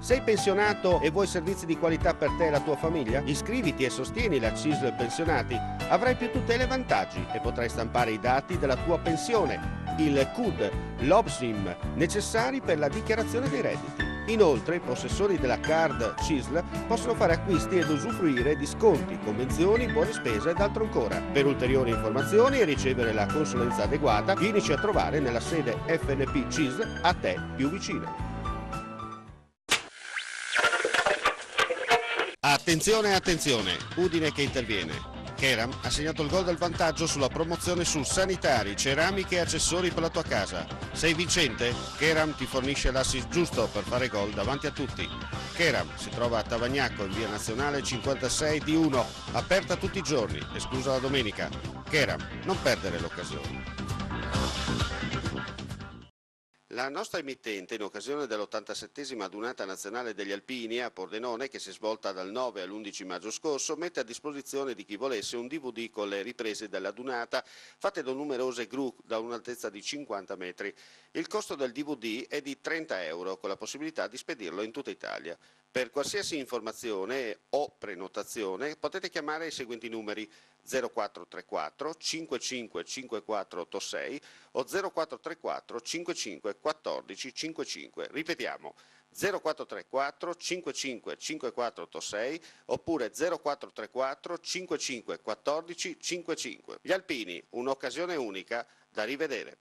Sei pensionato e vuoi servizi di qualità per te e la tua famiglia? Iscriviti e sostieni la CISL Pensionati. Avrai più tutele e vantaggi e potrai stampare i dati della tua pensione, il CUD, l'OBSIM, necessari per la dichiarazione dei redditi. Inoltre, i possessori della card CISL possono fare acquisti ed usufruire di sconti, convenzioni, buone spese ed altro ancora. Per ulteriori informazioni e ricevere la consulenza adeguata, vienici a trovare nella sede FNP CISL a te più vicina. Attenzione, attenzione, Udine che interviene. Keram ha segnato il gol del vantaggio sulla promozione su sanitari, ceramiche e accessori per la tua casa. Sei vincente? Keram ti fornisce l'assist giusto per fare gol davanti a tutti. Keram si trova a Tavagnacco in via nazionale 56 di 1, aperta tutti i giorni, esclusa la domenica. Keram, non perdere l'occasione. La nostra emittente, in occasione dell'87esima adunata nazionale degli alpini a Pordenone, che si è svolta dal 9 all'11 maggio scorso, mette a disposizione di chi volesse un DVD con le riprese dell'adunata fatte da numerose gru da un'altezza di 50 metri. Il costo del DVD è di 30 euro, con la possibilità di spedirlo in tutta Italia. Per qualsiasi informazione o prenotazione potete chiamare i seguenti numeri: 0434 55 5486 o 0434 55 14 55. Ripetiamo: 0434 55 5486 oppure 0434 55 14 55. Gli alpini, un'occasione unica da rivedere.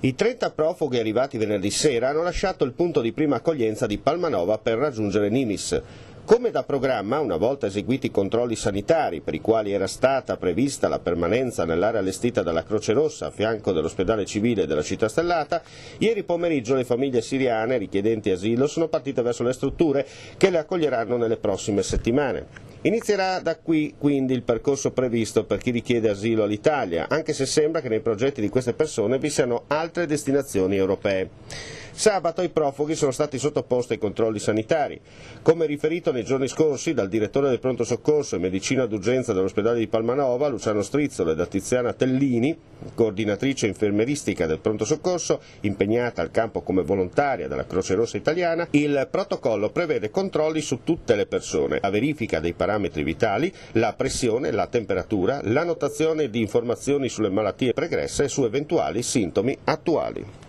I 30 profughi arrivati venerdì sera hanno lasciato il punto di prima accoglienza di Palmanova per raggiungere Nimis. Come da programma, una volta eseguiti i controlli sanitari, per i quali era stata prevista la permanenza nell'area allestita dalla Croce Rossa a fianco dell'ospedale civile della città stellata, ieri pomeriggio le famiglie siriane richiedenti asilo sono partite verso le strutture che le accoglieranno nelle prossime settimane. Inizierà da qui quindi il percorso previsto per chi richiede asilo all'Italia, anche se sembra che nei progetti di queste persone vi siano altre destinazioni europee. Sabato i profughi sono stati sottoposti ai controlli sanitari. Come riferito nei giorni scorsi dal direttore del pronto soccorso e medicina d'urgenza dell'ospedale di Palmanova, Luciano Strizzolo, e da Tiziana Tellini, coordinatrice infermeristica del pronto soccorso, impegnata al campo come volontaria della Croce Rossa italiana, il protocollo prevede controlli su tutte le persone, la verifica dei parametri vitali, la pressione, la temperatura, l'annotazione di informazioni sulle malattie pregresse e su eventuali sintomi attuali.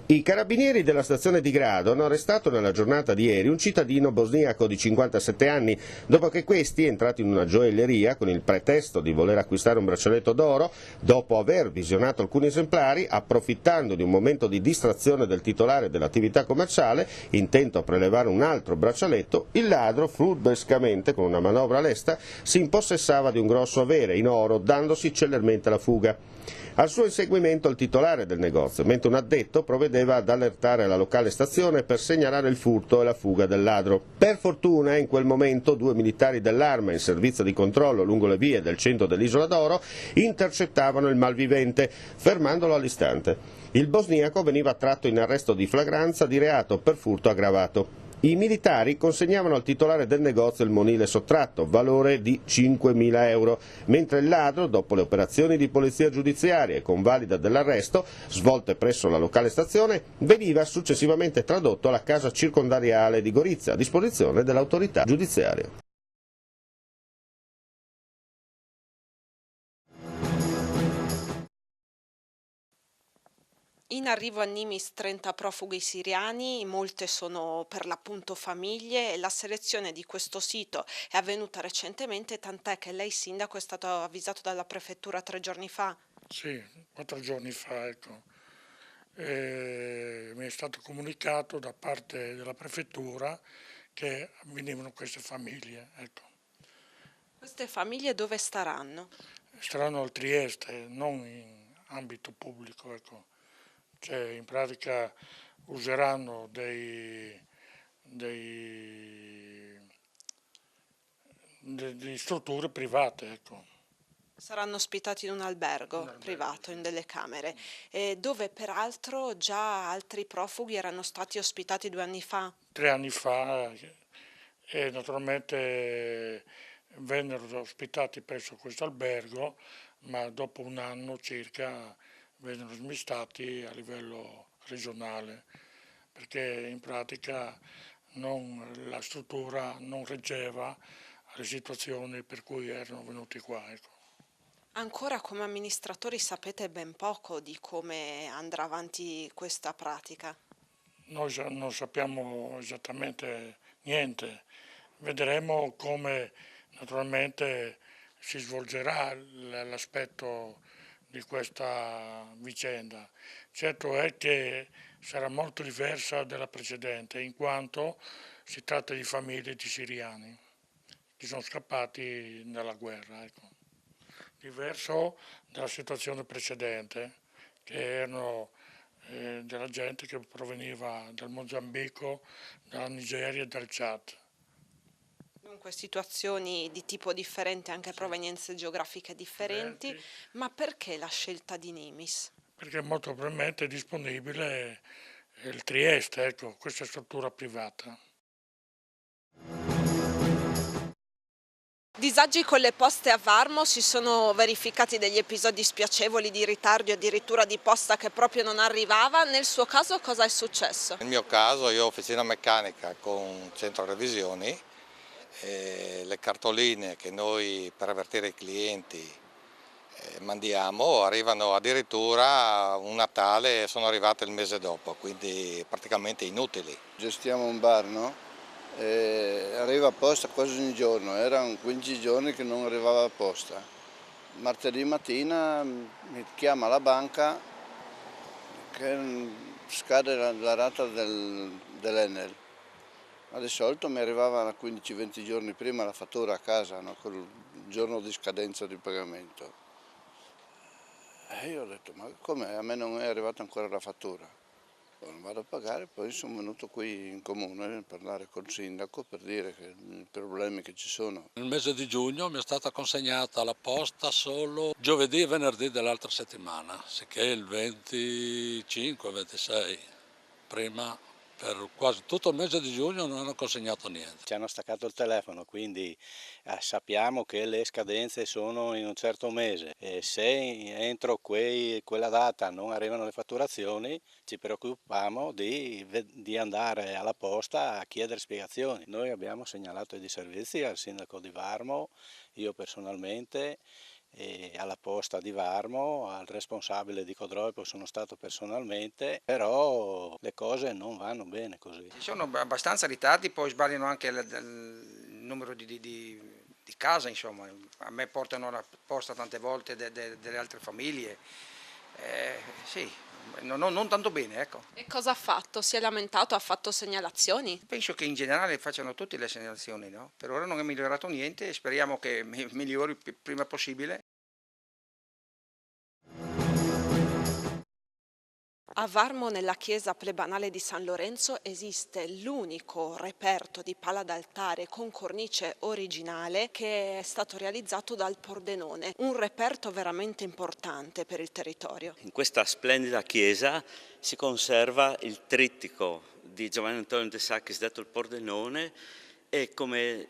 I carabinieri della stazione di Grado hanno arrestato nella giornata di ieri un cittadino bosniaco di 57 anni, dopo che questi, entrato in una gioielleria con il pretesto di voler acquistare un braccialetto d'oro, dopo aver visionato alcuni esemplari, approfittando di un momento di distrazione del titolare dell'attività commerciale, intento a prelevare un altro braccialetto, il ladro, furbescamente con una manovra lesta, si impossessava di un grosso avere in oro, dandosi celermente alla fuga. Al suo inseguimento il titolare del negozio, mentre un addetto provvedeva ad allertare la locale stazione per segnalare il furto e la fuga del ladro. Per fortuna in quel momento 2 militari dell'Arma in servizio di controllo lungo le vie del centro dell'Isola d'Oro intercettavano il malvivente, fermandolo all'istante. Il bosniaco veniva tratto in arresto di flagranza di reato per furto aggravato. I militari consegnavano al titolare del negozio il monile sottratto, valore di 5.000 euro, mentre il ladro, dopo le operazioni di polizia giudiziaria e convalida dell'arresto, svolte presso la locale stazione, veniva successivamente tradotto alla casa circondariale di Gorizia, a disposizione dell'autorità giudiziaria. In arrivo a Nimis 30 profughi siriani, molte sono per l'appunto famiglie e la selezione di questo sito è avvenuta recentemente, tant'è che lei sindaco è stato avvisato dalla prefettura 3 giorni fa. Sì, 4 giorni fa, ecco. Mi è stato comunicato da parte della prefettura che venivano queste famiglie, ecco. Queste famiglie dove staranno? Saranno al Trieste, non in ambito pubblico, ecco. Cioè, in pratica useranno di strutture private, ecco. Saranno ospitati in un albergo privato, in Sì. delle camere, dove peraltro già altri profughi erano stati ospitati 2 anni fa. 3 anni fa e naturalmente vennero ospitati presso questo albergo, ma dopo un anno circa vennero smistati a livello regionale, perché in pratica la struttura non reggeva alle situazioni per cui erano venuti qua. Ecco. Ancora come amministratori sapete ben poco di come andrà avanti questa pratica. Noi non sappiamo esattamente niente, vedremo come naturalmente si svolgerà l'aspetto di questa vicenda. Certo è che sarà molto diversa dalla precedente, in quanto si tratta di famiglie di siriani che sono scappati dalla guerra. Ecco. Diverso dalla situazione precedente, che erano della gente che proveniva dal Mozambico, dalla Nigeria e dal Chad. Dunque situazioni di tipo differente, anche Sì, provenienze geografiche differenti, differenti, ma perché la scelta di Nimis? perché molto probabilmente è disponibile il Trieste, ecco, questa struttura privata. Disagi con le poste a Varmo, si sono verificati degli episodi spiacevoli di ritardo e addirittura di posta che proprio non arrivava. Nel suo caso cosa è successo? Nel mio caso io ho officina meccanica con centro revisioni e le cartoline che noi per avvertire i clienti mandiamo arrivano addirittura un Natale e sono arrivate il mese dopo, quindi praticamente inutili. Gestiamo un bar, no? E arriva a posta quasi ogni giorno, erano 15 giorni che non arrivava a posta. Martedì mattina mi chiama la banca che scade la rata dell'Enel. Ma di solito mi arrivava 15-20 giorni prima la fattura a casa, no? Col giorno di scadenza di pagamento. E io ho detto, ma come? A me non è arrivata ancora la fattura. Non vado a pagare, poi sono venuto qui in comune a parlare col sindaco per dire che i problemi che ci sono. Nel mese di giugno mi è stata consegnata la posta solo giovedì e venerdì dell'altra settimana, sicché il 25-26. Prima per quasi tutto il mese di giugno non hanno consegnato niente. Ci hanno staccato il telefono, quindi sappiamo che le scadenze sono in un certo mese e se entro quella data non arrivano le fatturazioni ci preoccupiamo di andare alla posta a chiedere spiegazioni. Noi abbiamo segnalato i disservizi al sindaco di Varmo, io personalmente, e alla posta di Varmo, al responsabile di Codroipo sono stato personalmente, però le cose non vanno bene così. Ci sono abbastanza ritardi, poi sbagliano anche il numero di casa, insomma, a me portano la posta tante volte delle altre famiglie, sì, non tanto bene, ecco. E cosa ha fatto? Si è lamentato? Ha fatto segnalazioni? Penso che in generale facciano tutte le segnalazioni, no? Per ora non è migliorato niente e speriamo che migliori il prima possibile. A Varmo, nella chiesa plebanale di San Lorenzo, esiste l'unico reperto di pala d'altare con cornice originale che è stato realizzato dal Pordenone, un reperto veramente importante per il territorio. In questa splendida chiesa si conserva il trittico di Giovanni Antonio De Sacchis, detto il Pordenone, e come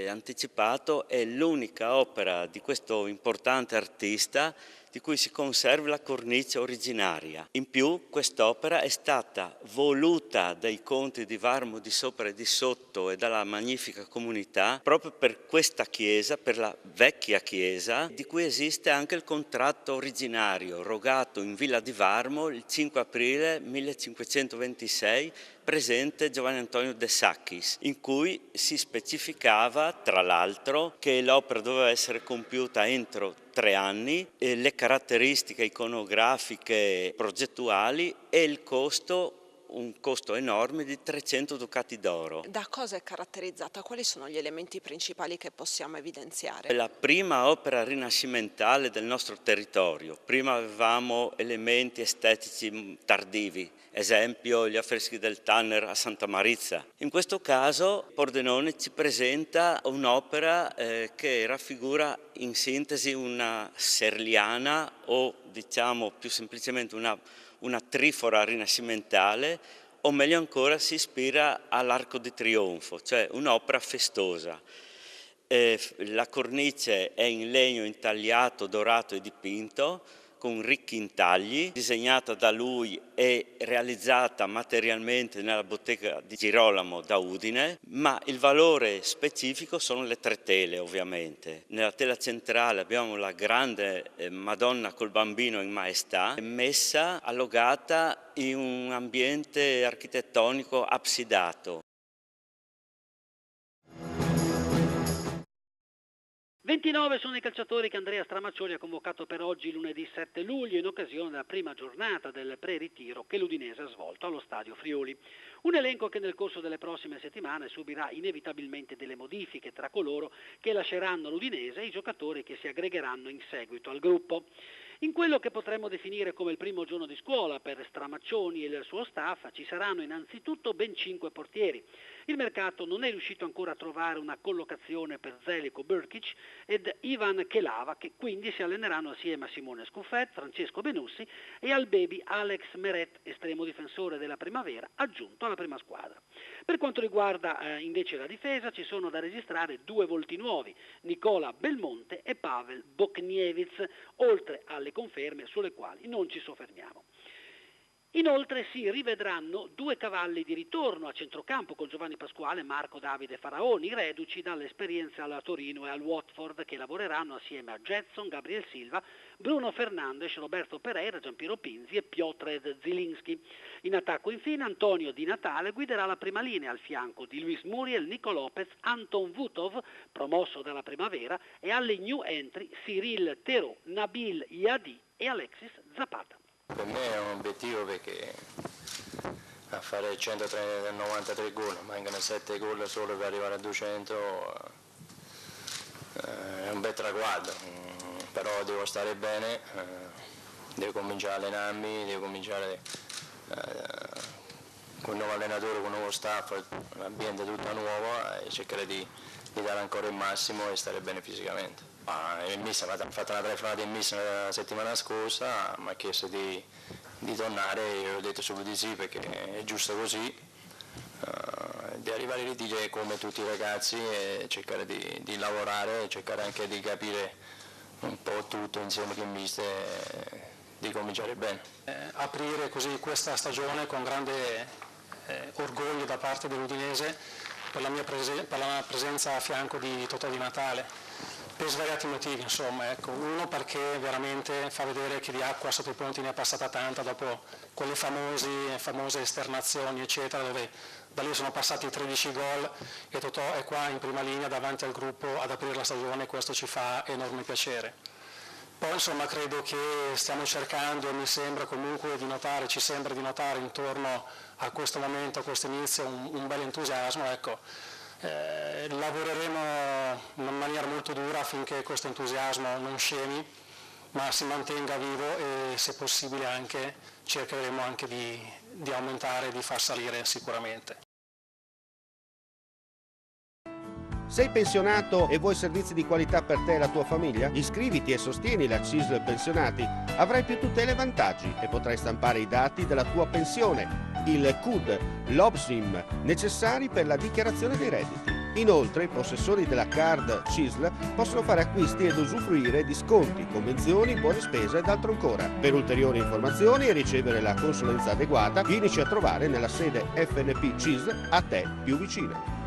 anticipato è l'unica opera di questo importante artista di cui si conserva la cornice originaria. In più quest'opera è stata voluta dai conti di Varmo di sopra e di sotto e dalla magnifica comunità proprio per questa chiesa, per la vecchia chiesa, di cui esiste anche il contratto originario rogato in Villa di Varmo il 5 aprile 1526, presente Giovanni Antonio De Sacchis, in cui si specificava, tra l'altro, che l'opera doveva essere compiuta entro 3 anni, le caratteristiche iconografiche progettuali e il costo, un costo enorme di 300 ducati d'oro. Da cosa è caratterizzata? Quali sono gli elementi principali che possiamo evidenziare? È la prima opera rinascimentale del nostro territorio. Prima avevamo elementi estetici tardivi, esempio gli affreschi del Tanner a Santa Marizza. In questo caso Pordenone ci presenta un'opera che raffigura in sintesi una serliana o diciamo più semplicemente una trifora rinascimentale, o meglio ancora si ispira all'Arco di Trionfo, cioè un'opera festosa. La cornice è in legno intagliato, dorato e dipinto, con ricchi intagli, disegnata da lui e realizzata materialmente nella bottega di Girolamo da Udine, ma il valore specifico sono le 3 tele ovviamente. Nella tela centrale abbiamo la grande Madonna col bambino in maestà, messa allogata in un ambiente architettonico absidato. 29 sono i calciatori che Andrea Stramaccioni ha convocato per oggi, lunedì 7 luglio, in occasione della prima giornata del pre-ritiro che l'Udinese ha svolto allo Stadio Friuli. Un elenco che nel corso delle prossime settimane subirà inevitabilmente delle modifiche tra coloro che lasceranno l'Udinese e i giocatori che si aggregheranno in seguito al gruppo. In quello che potremmo definire come il primo giorno di scuola per Stramaccioni e il suo staff ci saranno innanzitutto ben 5 portieri. Il mercato non è riuscito ancora a trovare una collocazione per Zeljko Brkić ed Ivan Kelava, che quindi si alleneranno assieme a Simone Scuffet, Francesco Benussi e al baby Alex Meret, estremo difensore della Primavera, aggiunto alla prima squadra. Per quanto riguarda invece la difesa, ci sono da registrare 2 volti nuovi, Nicola Belmonte e Pavel Bokniewicz, oltre alle conferme sulle quali non ci soffermiamo. Inoltre si rivedranno 2 cavalli di ritorno a centrocampo con Giovanni Pasquale e Marco Davide Faraoni, reduci dall'esperienza alla Torino e al Watford, che lavoreranno assieme a Jetson, Gabriel Silva, Bruno Fernandes, Roberto Pereira, Giampiero Pinzi e Piotr Zielinski. In attacco infine Antonio Di Natale guiderà la prima linea al fianco di Luis Muriel, Nico Lopez, Anton Vutov, promosso dalla Primavera, e alle new entry Cyril Theroux, Nabil Yadi e Alexis Zapata. Per me è un obiettivo perché a fare 193 gol, mancano 7 gol solo per arrivare a 200, è un bel traguardo, però devo stare bene, devo cominciare a allenarmi, devo cominciare con un nuovo allenatore, con un nuovo staff, l'ambiente tutto nuovo e cercare di dare ancora il massimo e stare bene fisicamente. Il mister ha fatto una telefonata in mister la settimana scorsa, mi ha chiesto di tornare e io ho detto subito di sì perché è giusto così, di arrivare lì come tutti i ragazzi e cercare di lavorare e cercare anche di capire un po' tutto insieme con il mister di cominciare bene. Aprire così questa stagione con grande orgoglio da parte dell'Udinese per la mia presenza a fianco di Totò Di Natale. Per svariati motivi, insomma, ecco. Uno perché veramente fa vedere che di acqua sotto i ponti ne è passata tanta dopo quelle famose esternazioni, eccetera, dove da lì sono passati 13 gol e Totò è qua in prima linea davanti al gruppo ad aprire la stagione e questo ci fa enorme piacere. Poi insomma credo che stiamo cercando, mi sembra comunque di notare, ci sembra di notare intorno a questo momento, a questo inizio, un bel entusiasmo, ecco. Lavoreremo in maniera molto dura affinché questo entusiasmo non scemi, ma si mantenga vivo e se possibile anche cercheremo anche di aumentare, di far salire sicuramente. Sei pensionato e vuoi servizi di qualità per te e la tua famiglia? Iscriviti e sostieni la CISL Pensionati. Avrai più tutele e vantaggi e potrai stampare i dati della tua pensione, il CUD, l'OBSIM, necessari per la dichiarazione dei redditi. Inoltre, i possessori della card CISL possono fare acquisti ed usufruire di sconti, convenzioni, buone spese ed altro ancora. Per ulteriori informazioni e ricevere la consulenza adeguata, vienici a trovare nella sede FNP CISL a te più vicina.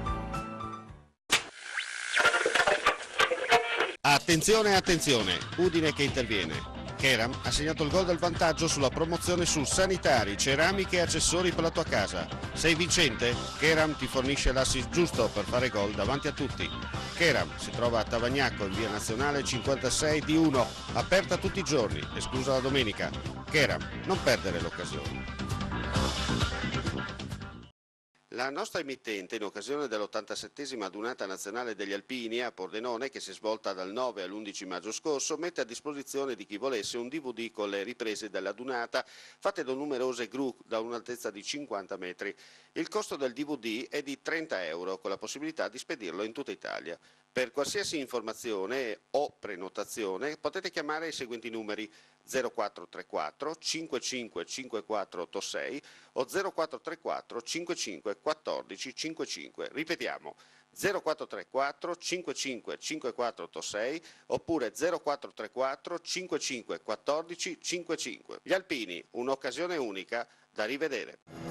Attenzione, attenzione, Udine che interviene. Keram ha segnato il gol del vantaggio sulla promozione su sanitari, ceramiche e accessori per la tua casa. Sei vincente? Keram ti fornisce l'assist giusto per fare gol davanti a tutti. Keram si trova a Tavagnacco in via Nazionale 56 D1, aperta tutti i giorni, esclusa la domenica. Keram, non perdere l'occasione. La nostra emittente, in occasione dell'87esima adunata nazionale degli alpini a Pordenone, che si è svolta dal 9 all'11 maggio scorso, mette a disposizione di chi volesse un DVD con le riprese dell'adunata fatte da numerose gru da un'altezza di 50 metri. Il costo del DVD è di 30 euro, con la possibilità di spedirlo in tutta Italia. Per qualsiasi informazione o prenotazione prenotazione potete chiamare i seguenti numeri: 0434 55 5486 o 0434 55 14 55. Ripetiamo: 0434 55 5486 oppure 0434 55 14 55. Gli Alpini, un'occasione unica da rivedere.